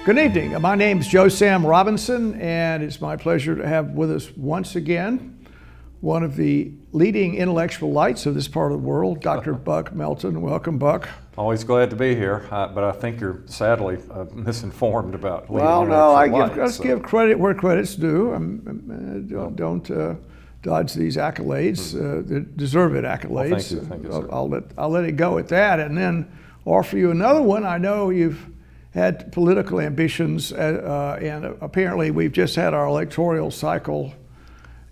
Good evening. My name is Joe Sam Robinson, and it's my pleasure to have with us once again one of the leading intellectual lights of this part of the world, Dr. Buck Melton. Welcome, Buck. Always glad to be here, but I think you're sadly misinformed about leading Well, no, let's so. give credit where credit's due. Don't dodge these accolades, the deserved accolades. Well, thank you, sir. I'll let it go at that, and then offer you another one. I know you've had political ambitions, and apparently we've just had our electoral cycle,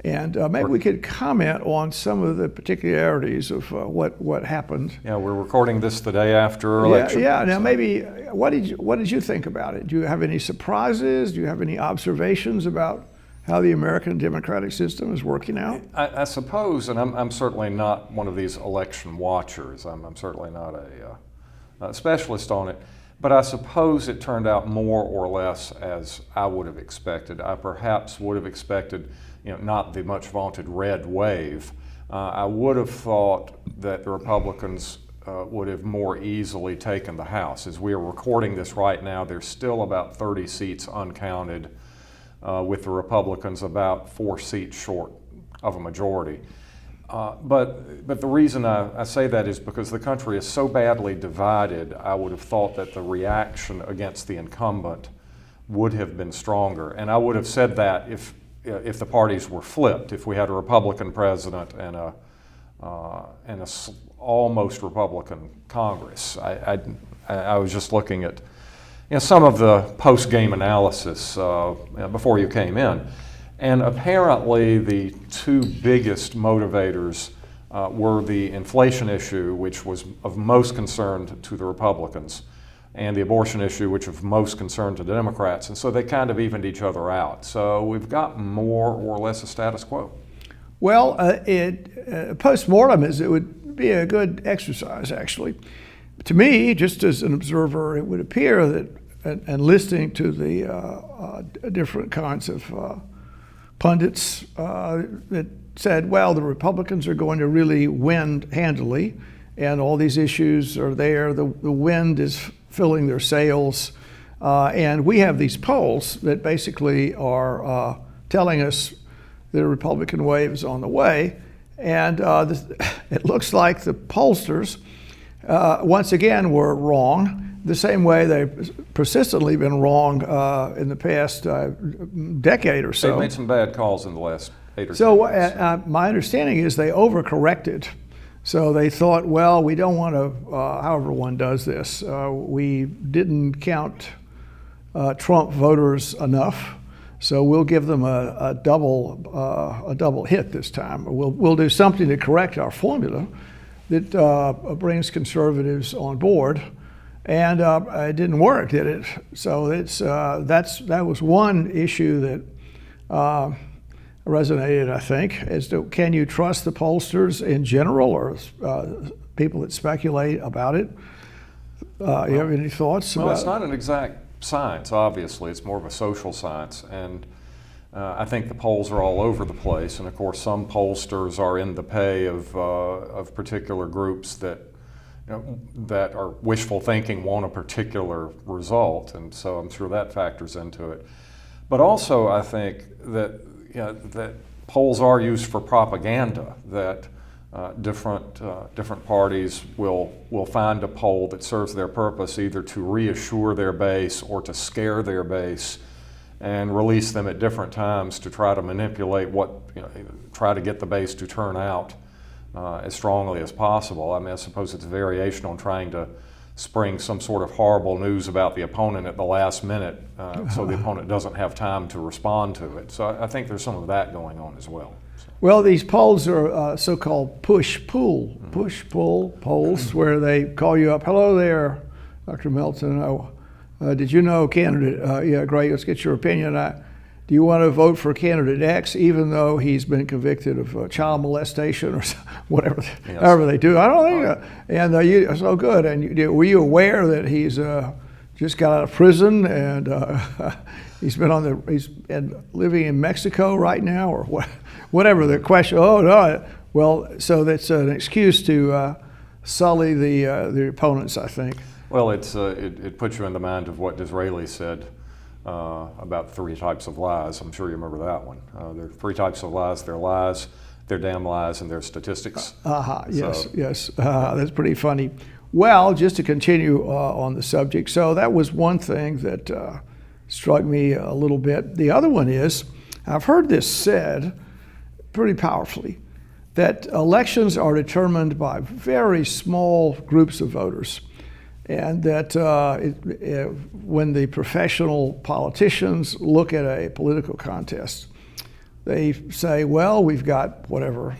and maybe we could comment on some of the particularities of what happened. Yeah, we're recording this the day after election. Yeah. Now, maybe what did you think about it? Do you have any surprises? Do you have any observations about how the American democratic system is working out? I suppose, and I'm certainly not one of these election watchers. I'm certainly not a specialist on it. But I suppose it turned out more or less as I would have expected. I perhaps would have expected, not the much vaunted red wave. I would have thought that the Republicans would have more easily taken the House. As we are recording this right now, there's still about 30 seats uncounted, with the Republicans about 4 seats short of a majority. But the reason I say that is because the country is so badly divided. I would have thought that the reaction against the incumbent would have been stronger. And I would have said that if the parties were flipped, if we had a Republican president and a almost Republican Congress. I was just looking at some of the post-game analysis before you came in. And apparently the two biggest motivators were the inflation issue, which was of most concern to the Republicans, and the abortion issue, which of most concern to the Democrats. And so they kind of evened each other out. So we've got more or less a status quo. Well, post-mortem it would be a good exercise, actually. To me, just as an observer, it would appear that, and listening to the different kinds of pundits that said, well, the Republicans are going to really win handily, and all these issues are there. The wind is filling their sails, and we have these polls that basically are telling us the Republican wave is on the way, and it looks like the pollsters once again were wrong, the same way they've persistently been wrong in the past decade or so. They've made some bad calls in the last 8 or 10 So years. my understanding is they overcorrected. So they thought, well, we don't want to, however one does this, we didn't count Trump voters enough, so we'll give them a double hit this time. We'll do something to correct our formula that brings conservatives on board. And it didn't work, did it? So that was one issue that resonated, I think, as to can you trust the pollsters in general or people that speculate about it? You have any thoughts about it? Well, it's not an exact science, obviously. It's more of a social science. And I think the polls are all over the place. And of course, some pollsters are in the pay of particular groups that are wishful thinking, want a particular result, and so I'm sure that factors into it. But also, I think that that polls are used for propaganda. That different parties will find a poll that serves their purpose, either to reassure their base or to scare their base, and release them at different times to try to manipulate try to get the base to turn out as strongly as possible. I mean, I suppose it's a variation on trying to spring some sort of horrible news about the opponent at the last minute so the opponent doesn't have time to respond to it. So I think there's some of that going on as well. Well, these polls are so-called push-pull polls where they call you up. Hello there, Dr. Melton. Did you know candidate? Yeah, great. Let's get your opinion. Do you want to vote for candidate X, even though he's been convicted of child molestation or whatever, however they do? I don't think. And you so good. And were you aware that he's just got out of prison and he's been living in Mexico right now, or whatever the question? Oh no. Well, so that's an excuse to sully the opponents, I think. Well, it puts you in the mind of what Disraeli said about 3 types of lies. I'm sure you remember that one. There are 3 types of lies. They're lies, they're damn lies, and they're statistics. Yes, yes. That's pretty funny. Well, just to continue on the subject, so that was one thing that struck me a little bit. The other one is, I've heard this said pretty powerfully, that elections are determined by very small groups of voters, and that when the professional politicians look at a political contest, they say, well, we've got whatever.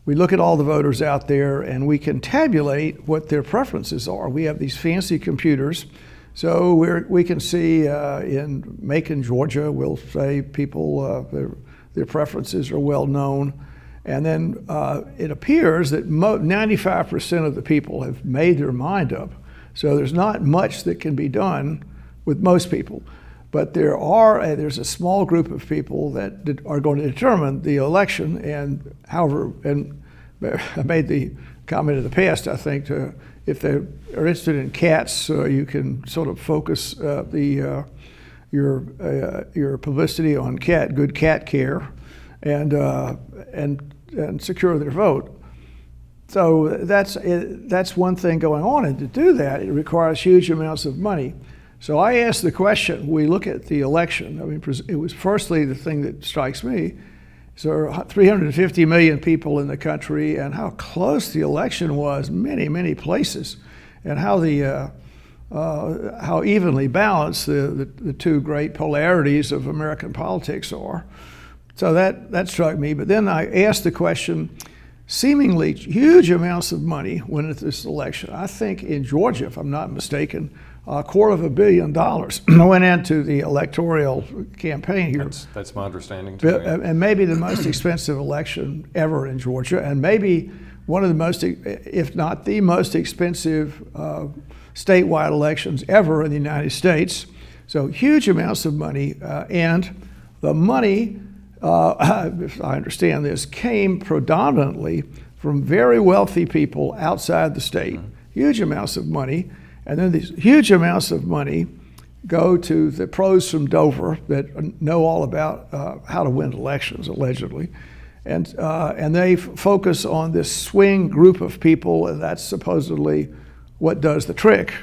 We look at all the voters out there and we can tabulate what their preferences are. We have these fancy computers, so we can see in Macon, Georgia, we'll say people, their preferences are well known. And then it appears that 95% of the people have made their mind up. So there's not much that can be done with most people. But there's a small group of people that are going to determine the election. And however, and I made the comment in the past, I think, if they are interested in cats, you can sort of focus your publicity on good cat care, and secure their vote. So that's one thing going on, and to do that, it requires huge amounts of money. So I asked the question, we look at the election, I mean, it was firstly the thing that strikes me, so there are 350 million people in the country, and how close the election was many, many places, and how evenly balanced the 2 great polarities of American politics are. So that struck me. But then I asked the question, seemingly huge amounts of money went into this election. I think in Georgia, if I'm not mistaken, $250 million went into the electoral campaign here. That's my understanding too. And maybe the most expensive election ever in Georgia, and maybe one of the most, if not the most expensive statewide elections ever in the United States. So huge amounts of money, and the money, if I understand this, came predominantly from very wealthy people outside the state. Huge amounts of money, and then these huge amounts of money go to the pros from Dover that know all about how to win elections, allegedly, and they focus on this swing group of people, and that's supposedly what does the trick.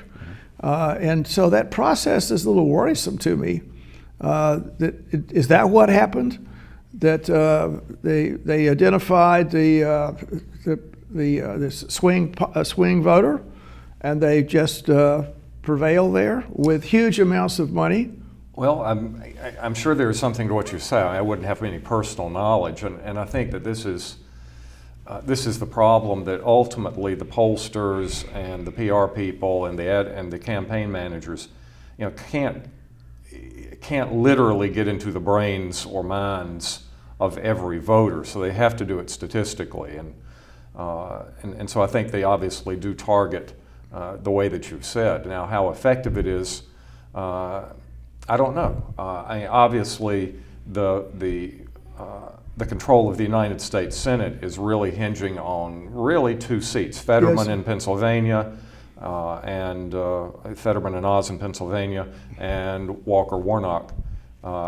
And so that process is a little worrisome to me. Is that what happened? That they identified this swing voter, and they just prevail there with huge amounts of money? Well, I'm sure there's something to what you say. I wouldn't have any personal knowledge, and I think that this is the problem, that ultimately the pollsters and the PR people and the campaign managers, can't literally get into the brains or minds of every voter, so they have to do it statistically, and so I think they obviously do target the way that you've said. Now, how effective it is, I don't know. Obviously, the control of the United States Senate is really hinging on really 2 seats: Fetterman in Pennsylvania, and Fetterman and Oz in Pennsylvania, and Walker Warnock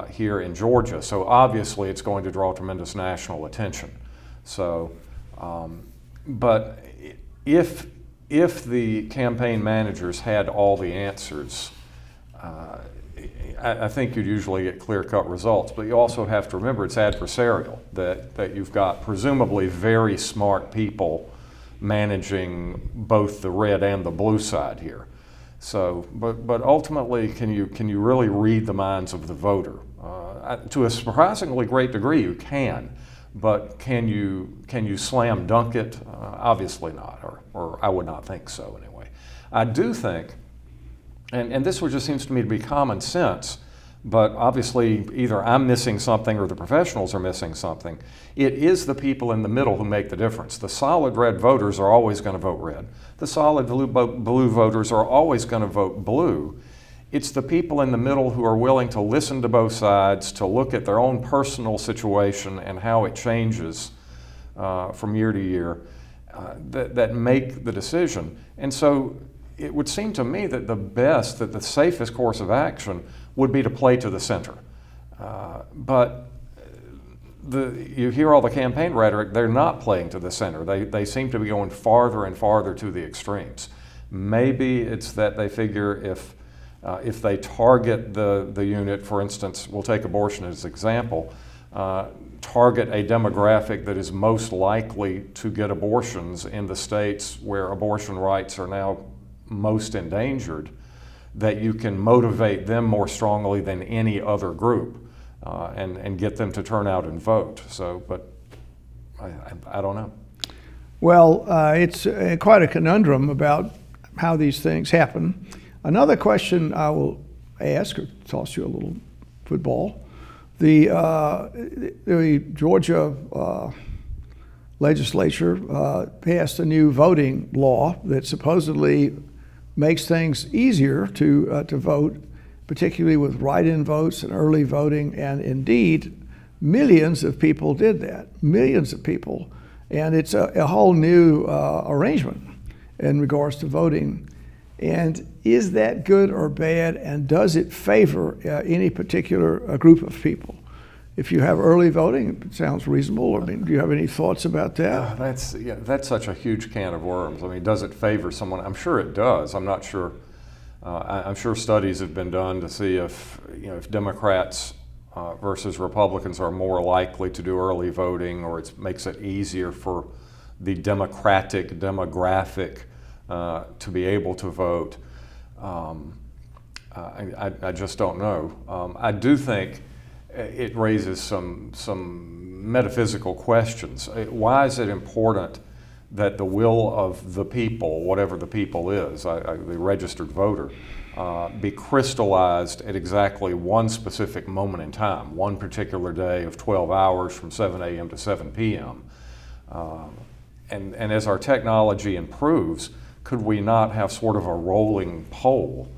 here in Georgia. So obviously, it's going to draw tremendous national attention. So, but if the campaign managers had all the answers, I think you'd usually get clear-cut results, but you also have to remember it's adversarial, that you've got presumably very smart people managing both the red and the blue side here. So, but ultimately, can you really read the minds of the voter? To a surprisingly great degree, you can, but can you slam dunk it? Obviously not, or I would not think so anyway. I do think, and this just seems to me to be common sense, but obviously either I'm missing something or the professionals are missing something. It is the people in the middle who make the difference. The solid red voters are always going to vote red. The solid blue voters are always going to vote blue. It's the people in the middle who are willing to listen to both sides, to look at their own personal situation and how it changes from year to year, that make the decision. And so it would seem to me that the safest course of action would be to play to the center. But you hear all the campaign rhetoric, they're not playing to the center. They seem to be going farther and farther to the extremes. Maybe it's that they figure if they target the unit, for instance, we'll take abortion as an example, target a demographic that is most likely to get abortions in the states where abortion rights are now most endangered, that you can motivate them more strongly than any other group and get them to turn out and vote. So, but I don't know. Well, it's quite a conundrum about how these things happen. Another question I will ask, or toss you a little football. The Georgia legislature passed a new voting law that supposedly makes things easier to vote, particularly with write-in votes and early voting, and indeed, millions of people did that, millions of people, and it's a whole new arrangement in regards to voting. And is that good or bad, and does it favor any particular group of people? If you have early voting, it sounds reasonable. I mean, do you have any thoughts about that? That's such a huge can of worms. I mean, does it favor someone? I'm sure it does. I'm not sure. I'm sure studies have been done to see if Democrats versus Republicans are more likely to do early voting, or it makes it easier for the Democratic demographic to be able to vote. I just don't know. I do think it raises some metaphysical questions. Why is it important that the will of the people, whatever the people is, the registered voter, be crystallized at exactly one specific moment in time, one particular day of 12 hours from 7 a.m. to 7 p.m.? And as our technology improves, could we not have sort of a rolling poll,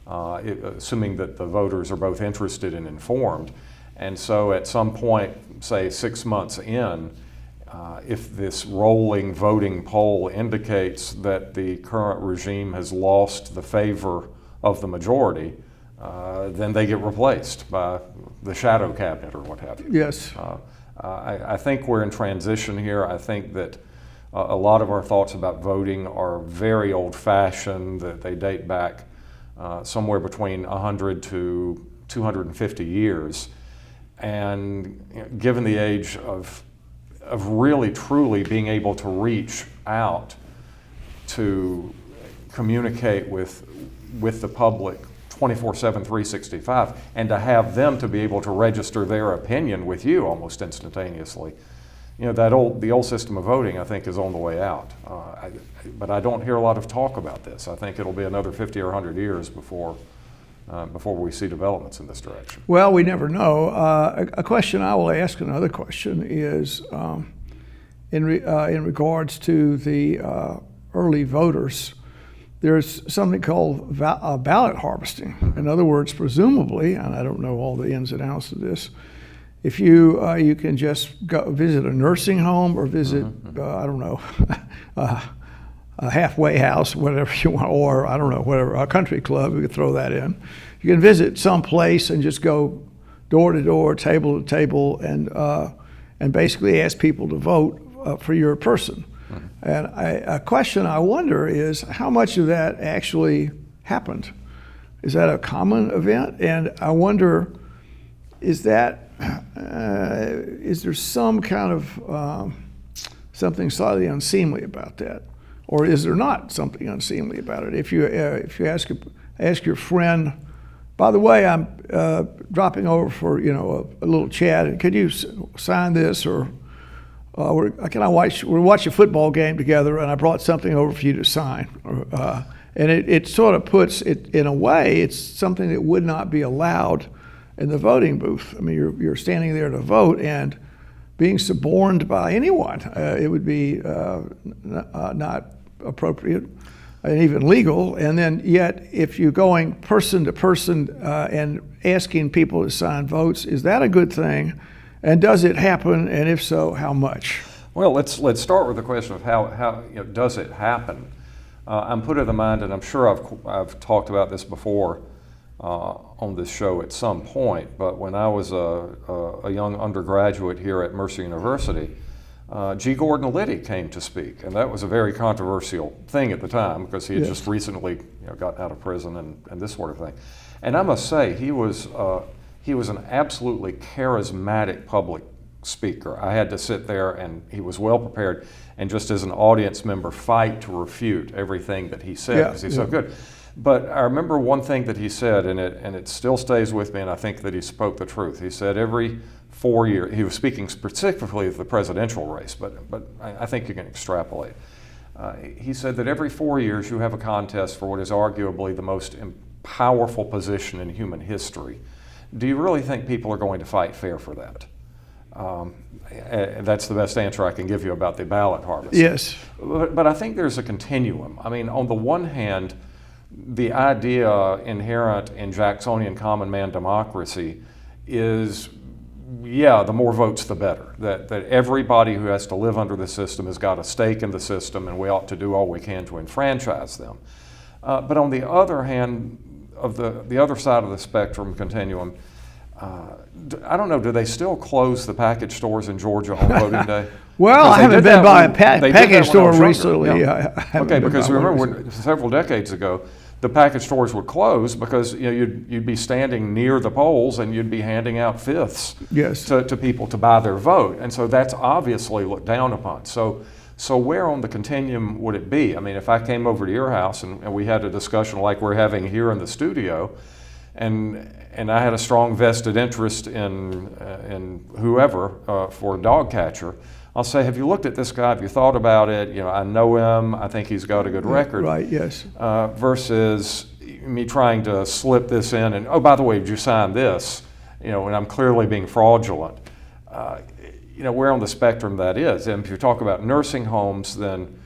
assuming that the voters are both interested and informed? And so at some point, say 6 months in, if this rolling voting poll indicates that the current regime has lost the favor of the majority, then they get replaced by the shadow cabinet or what have you. Yes. I think we're in transition here. I think that a lot of our thoughts about voting are very old-fashioned, that they date back somewhere between 100 to 250 years. And given the age of really truly being able to reach out to communicate with the public 24/7, 365, and to have them to be able to register their opinion with you almost instantaneously, the old system of voting, I think, is on the way out. But I don't hear a lot of talk about this. I think it'll be another 50 or 100 years before we see developments in this direction. Well, we never know. A question I will ask, another question, is in regards to the early voters. There's something called ballot harvesting. In other words, presumably, and I don't know all the ins and outs of this, if you can just go visit a nursing home or visit, I don't know, a halfway house, whatever you want, or I don't know, whatever, a country club, we could throw that in. You can visit some place and just go door to door, table to table, and basically ask people to vote for your person. And a question I wonder is how much of that actually happened? Is that a common event? And I wonder, is there some kind of something slightly unseemly about that? Or is there not something unseemly about it? If you ask your friend, by the way, I'm dropping over for a little chat, and could you sign this, or we'll watch a football game together, and I brought something over for you to sign, and it sort of puts it in a way. It's something that would not be allowed in the voting booth. I mean, you're standing there to vote, and being suborned by anyone, it would be not appropriate and even legal. And then yet, if you're going person to person and asking people to sign votes, is that a good thing? And does it happen? And if so, how much? Well, let's start with the question of how does it happen? I'm put of the mind, and I'm sure I've talked about this before on this show at some point, but when I was a young undergraduate here at Mercer University, G. Gordon Liddy came to speak, and that was a very controversial thing at the time because he had just recently gotten out of prison and this sort of thing. And I must say, he was an absolutely charismatic public speaker. I had to sit there, and he was well prepared, and just as an audience member, fight to refute everything that he said because he's so good. But I remember one thing that he said, and it still stays with me, and I think that he spoke the truth. He said every 4 years, he was speaking specifically of the presidential race, but I think you can extrapolate. He said that every 4 years you have a contest for what is arguably the most powerful position in human history. Do you really think people are going to fight fair for that? That's the best answer I can give you about the ballot harvest. Yes. But I think there's a continuum. I mean, on the one hand, the idea inherent in Jacksonian common man democracy is, the more votes the better. That everybody who has to live under the system has got a stake in the system, and we ought to do all we can to enfranchise them. But on the other hand, of the other side of the spectrum continuum, I don't know, do they still close the package stores in Georgia on voting day? Well, I haven't been by a package store recently. Yeah. Okay, because remember several decades ago, the package stores would close because you'd be standing near the polls and you'd be handing out fifths to people to buy their vote. And so that's obviously looked down upon. So where on the continuum would it be? I mean, if I came over to your house and we had a discussion like we're having here in the studio, and I had a strong vested interest in whoever for a dog catcher, I'll say, have you looked at this guy? Have you thought about it? I know him. I think he's got a good record. Right, yes. Versus me trying to slip this in and, oh, by the way, did you sign this? When I'm clearly being fraudulent. Where on the spectrum that is. And if you talk about nursing homes, then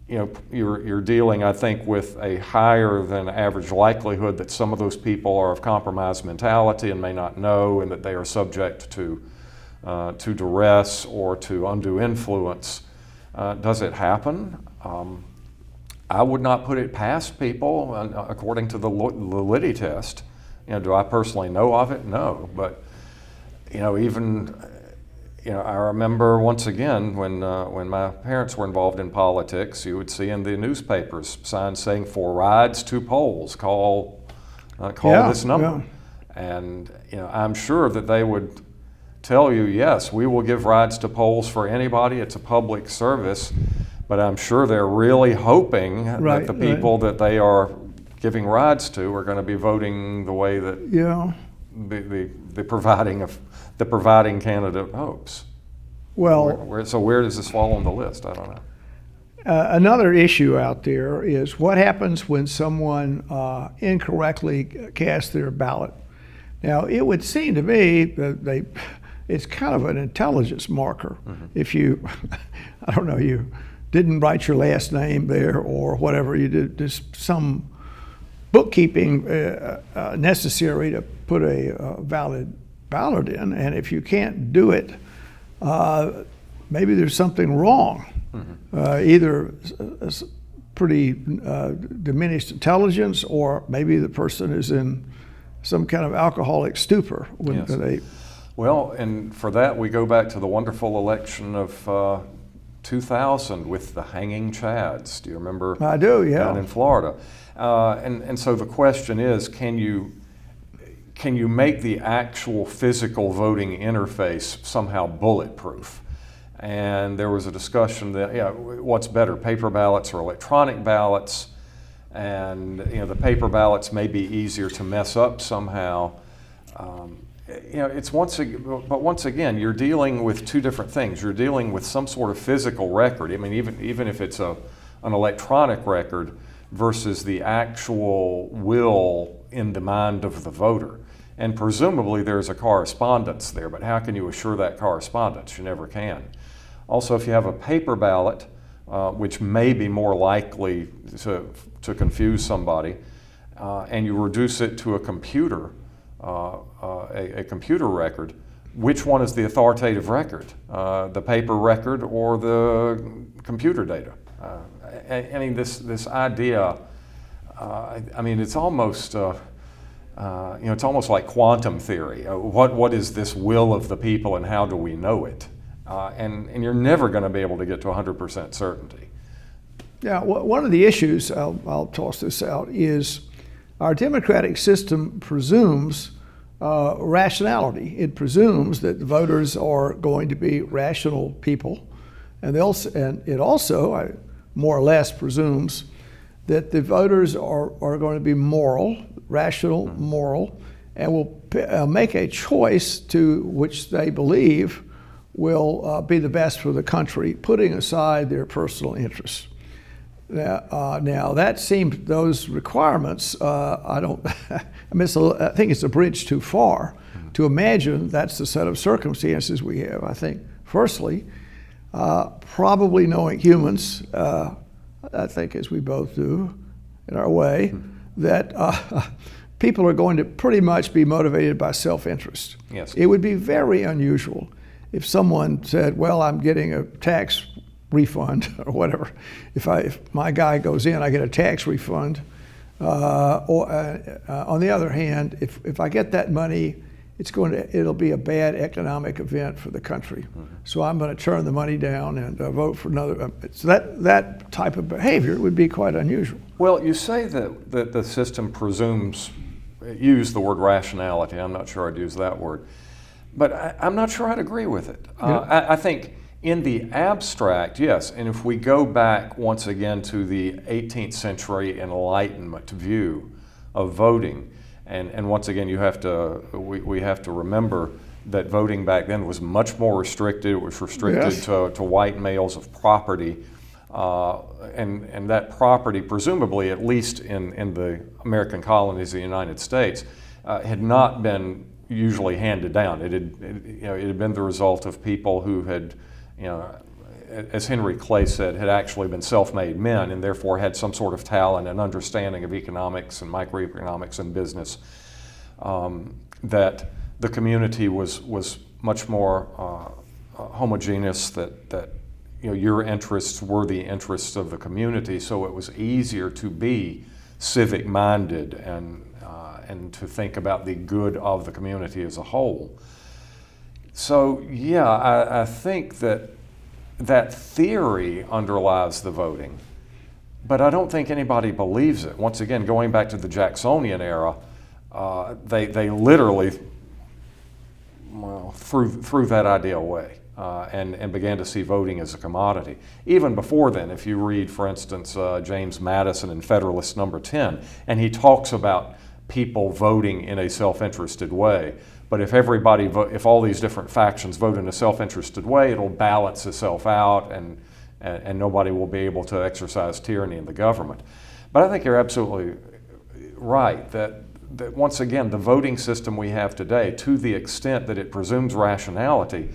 you're dealing, I think, with a higher than average likelihood that some of those people are of compromised mentality and may not know, and that they are subject to duress or to undue influence. Does it happen? I would not put it past people according to the Liddy test. Do I personally know of it? No, but I remember once again when my parents were involved in politics, you would see in the newspapers signs saying "for rides to polls, call this number," and I'm sure that they would tell you, yes, we will give rides to polls for anybody. It's a public service, but I'm sure they're really hoping that the people that they are giving rides to are going to be voting the way that the providing candidate hopes. Well, so where does this fall on the list? I don't know. Another issue out there is what happens when someone incorrectly casts their ballot. Now, it would seem to me that it's kind of an intelligence marker. Mm-hmm. If you, I don't know, you didn't write your last name there or whatever, you did just some bookkeeping necessary to put a valid ballot in, and if you can't do it, maybe there's something wrong. Mm-hmm. Either pretty diminished intelligence, or maybe the person is in some kind of alcoholic stupor when they. Well, and for that we go back to the wonderful election of 2000 with the hanging chads. Do you remember? I do, yeah. Down in Florida. And so the question is, can you make the actual physical voting interface somehow bulletproof? And there was a discussion that, what's better, paper ballots or electronic ballots? And the paper ballots may be easier to mess up somehow. It's once again, you're dealing with two different things. You're dealing with some sort of physical record. I mean, even if it's an electronic record versus the actual will in the mind of the voter. And presumably there's a correspondence there, but how can you assure that correspondence? You never can. Also, if you have a paper ballot, which may be more likely to confuse somebody, and you reduce it to a computer, a computer record, which one is the authoritative record? The paper record or the computer data? I mean, this idea. I mean, it's almost. It's almost like quantum theory. What is this will of the people, and how do we know it? And you're never going to be able to get to 100% certainty. Yeah, one of the issues, I'll toss this out, is our democratic system presumes rationality. It presumes that the voters are going to be rational people, and it also more or less presumes that the voters are going to be moral, rational, moral, and will make a choice to which they believe will be the best for the country, putting aside their personal interests. Now that seems, those requirements, I think it's a bridge too far to imagine that's the set of circumstances we have. I think, firstly, probably knowing humans, I think as we both do in our way, that people are going to pretty much be motivated by self-interest. Yes. It would be very unusual if someone said, well, I'm getting a tax refund or whatever. If my guy goes in, I get a tax refund. Or on the other hand, if I get that money, it'll be a bad economic event for the country. So I'm going to turn the money down and vote for another. So that type of behavior would be quite unusual. Well, you say that the system presumes, use the word rationality. I'm not sure I'd use that word. But I'm not sure I'd agree with it. Yeah. I think in the abstract, yes. And if we go back once again to the 18th century Enlightenment view of voting, and once again, we have to remember that voting back then was much more restricted. It was restricted Yes. to white males of property. And that property, presumably, at least in the American colonies of the United States, had not been usually handed down. It had been the result of people who had, as Henry Clay said, had actually been self-made men and therefore had some sort of talent and understanding of economics and microeconomics and business. That the community was much more homogeneous. That your interests were the interests of the community, so it was easier to be civic-minded and to think about the good of the community as a whole. So yeah, I think that theory underlies the voting, but I don't think anybody believes it. Once again, going back to the Jacksonian era, they literally threw that idea away. And began to see voting as a commodity. Even before then, if you read, for instance, James Madison in Federalist Number 10, and he talks about people voting in a self-interested way. But if if all these different factions vote in a self-interested way, it'll balance itself out, and nobody will be able to exercise tyranny in the government. But I think you're absolutely right that once again, the voting system we have today, to the extent that it presumes rationality,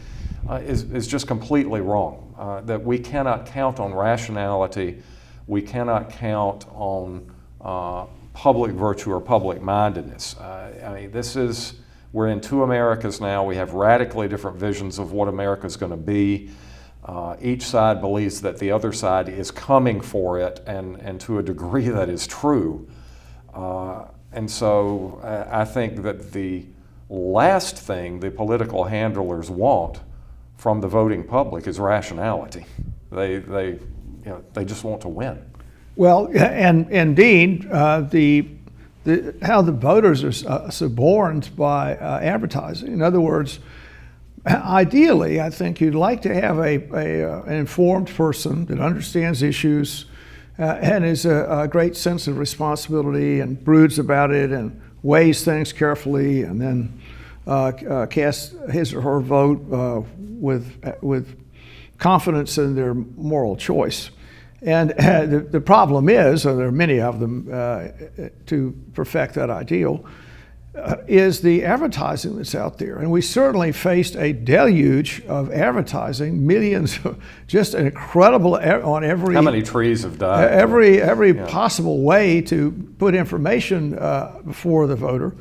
is just completely wrong. That we cannot count on rationality, we cannot count on public virtue or public mindedness. We're in two Americas now. We have radically different visions of what America's going to be. Each side believes that the other side is coming for it, and to a degree that is true. And so I think that the last thing the political handlers want from the voting public is rationality. They just want to win. Well, and indeed, how the voters are suborned by advertising. In other words, ideally, I think you'd like to have an informed person that understands issues and has a great sense of responsibility and broods about it and weighs things carefully, and then casts his or her vote with confidence in their moral choice. And the problem is, and there are many of them to perfect that ideal, is the advertising that's out there. And we certainly faced a deluge of advertising, millions, just an incredible on every... How many trees have died? Every possible way to put information before the voter.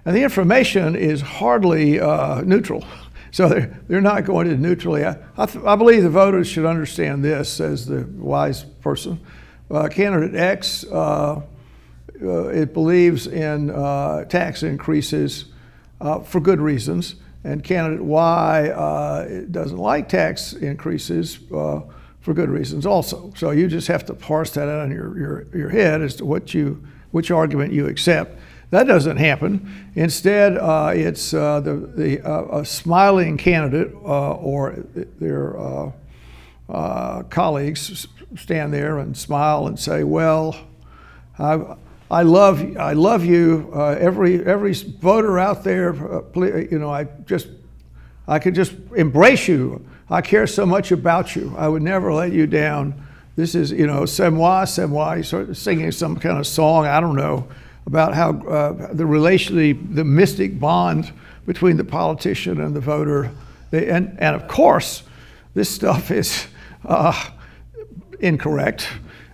And the information is hardly neutral. So they're not going to neutrally. I believe the voters should understand this, says the wise person. Candidate X it believes in tax increases for good reasons, and candidate Y doesn't like tax increases for good reasons also. So you just have to parse that out in your head as to which argument you accept. That doesn't happen. Instead, it's a smiling candidate or their colleagues stand there and smile and say, "Well, I love you. Every voter out there, I could just embrace you. I care so much about you. I would never let you down. This is, c'est moi, c'est moi." You start singing some kind of song, I don't know, about how the mystic bond between the politician and the voter. And of course, this stuff is incorrect.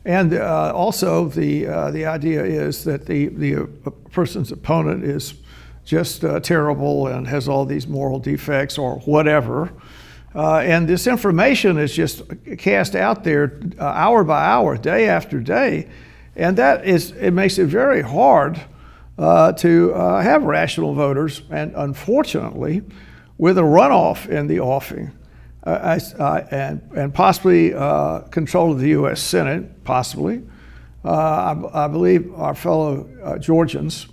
And also the idea is that the person's opponent is just terrible and has all these moral defects or whatever. And this information is just cast out there hour by hour, day after day. And it makes it very hard to have rational voters. And unfortunately, with a runoff in the offing, and possibly control of the U.S. Senate, possibly, I believe our fellow Georgians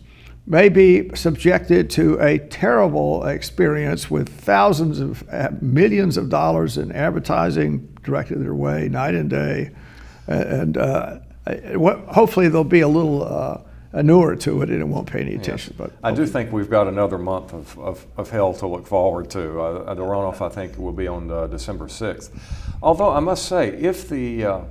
may be subjected to a terrible experience with thousands of millions of dollars in advertising directed their way night and day. And hopefully they'll be a little newer to it and it won't pay any attention. Yes. But I do think we've got another month of hell to look forward to. The runoff, I think, will be on December 6th. Although I must say, if the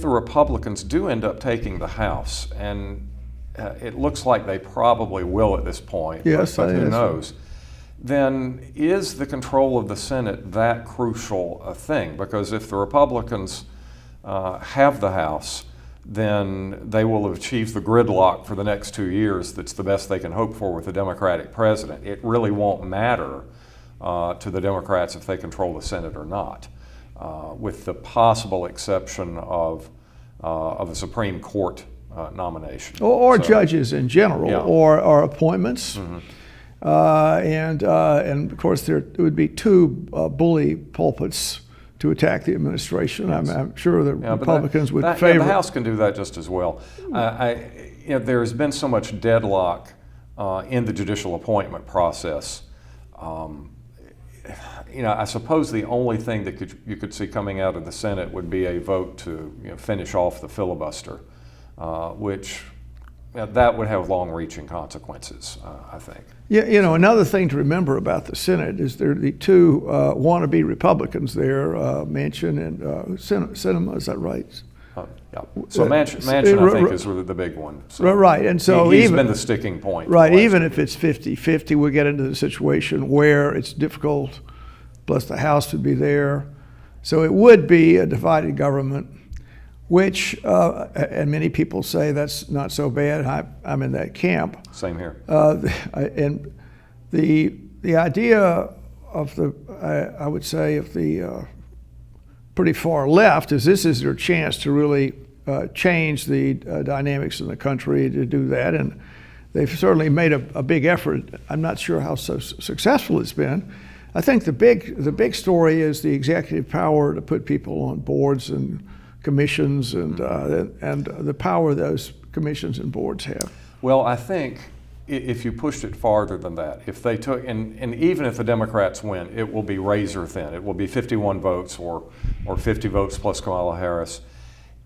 Republicans do end up taking the House, and it looks like they probably will at this point, yes, but who knows, then is the control of the Senate that crucial a thing? Because if the Republicans have the House, then they will have achieved the gridlock for the next 2 years that's the best they can hope for with a Democratic president. It really won't matter to the Democrats if they control the Senate or not, with the possible exception of a Supreme Court nomination. Or judges in general, yeah. or appointments. Mm-hmm. And of course there would be two bully pulpits to attack the administration. Yes. I'm sure the Republicans would favor. Yeah, the House can do that just as well. There has been so much deadlock in the judicial appointment process. I suppose the only thing that you could see coming out of the Senate would be a vote to finish off the filibuster, which that would have long-reaching consequences, I think. Yeah, another thing to remember about the Senate is there are the two wannabe Republicans there, Manchin and Sinema. Is that right? Yeah. So Manchin, I think, is really the big one. So right, and so he's been the sticking point. Right, even if it's 50-50, we get into the situation where it's difficult. Plus, the House would be there, so it would be a divided government. Which, and many people say that's not so bad. I'm in that camp. Same here. And the idea of I would say, of the pretty far left is this is their chance to really change the dynamics in the country to do that. And they've certainly made a big effort. I'm not sure how so successful it's been. I think the big story is the executive power to put people on boards and commissions and the power those commissions and boards have. Well, I think if you pushed it farther than that, if they took, and even if the Democrats win, it will be razor thin. It will be 51 votes or 50 votes plus Kamala Harris.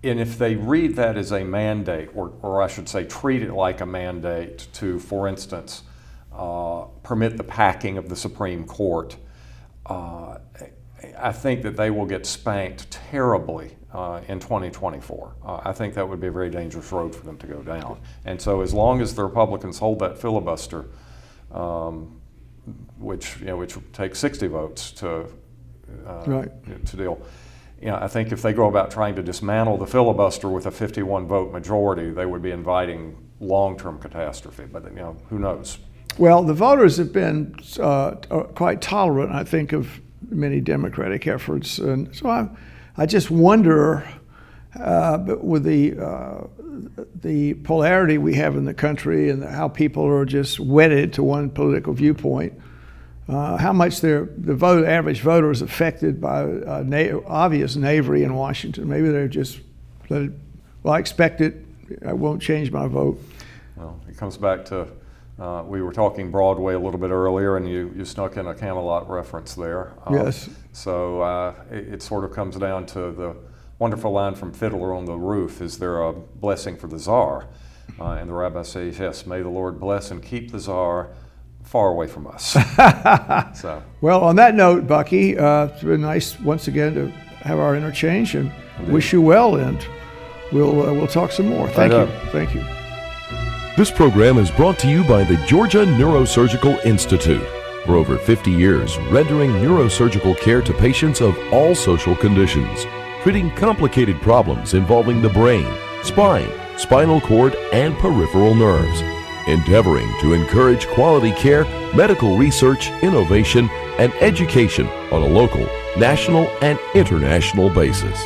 And if they read that as a mandate, or I should say treat it like a mandate to, for instance, permit the packing of the Supreme Court, I think that they will get spanked terribly in 2024. I think that would be a very dangerous road for them to go down. And so as long as the Republicans hold that filibuster, which would take 60 votes to deal, I think if they go about trying to dismantle the filibuster with a 51 vote majority, they would be inviting long-term catastrophe. But who knows? Well, the voters have been quite tolerant, I think, of many Democratic efforts, and so I just wonder, with the polarity we have in the country and how people are just wedded to one political viewpoint, how much the average voter is affected by obvious knavery in Washington. Maybe they're just well, I expect it. I won't change my vote. Well, it comes back to we were talking Broadway a little bit earlier, and you snuck in a Camelot reference there. Yes. So it sort of comes down to the wonderful line from Fiddler on the Roof, is there a blessing for the Tsar? And the rabbi says, yes, may the Lord bless and keep the Tsar far away from us. So. Well, on that note, Bucky, it's been nice once again to have our interchange, and Indeed. Wish you well, and we'll talk some more. Thank you. Thank you. This program is brought to you by the Georgia Neurosurgical Institute. For over 50 years, rendering neurosurgical care to patients of all social conditions, treating complicated problems involving the brain, spine, spinal cord, and peripheral nerves. Endeavoring to encourage quality care, medical research, innovation, and education on a local, national, and international basis.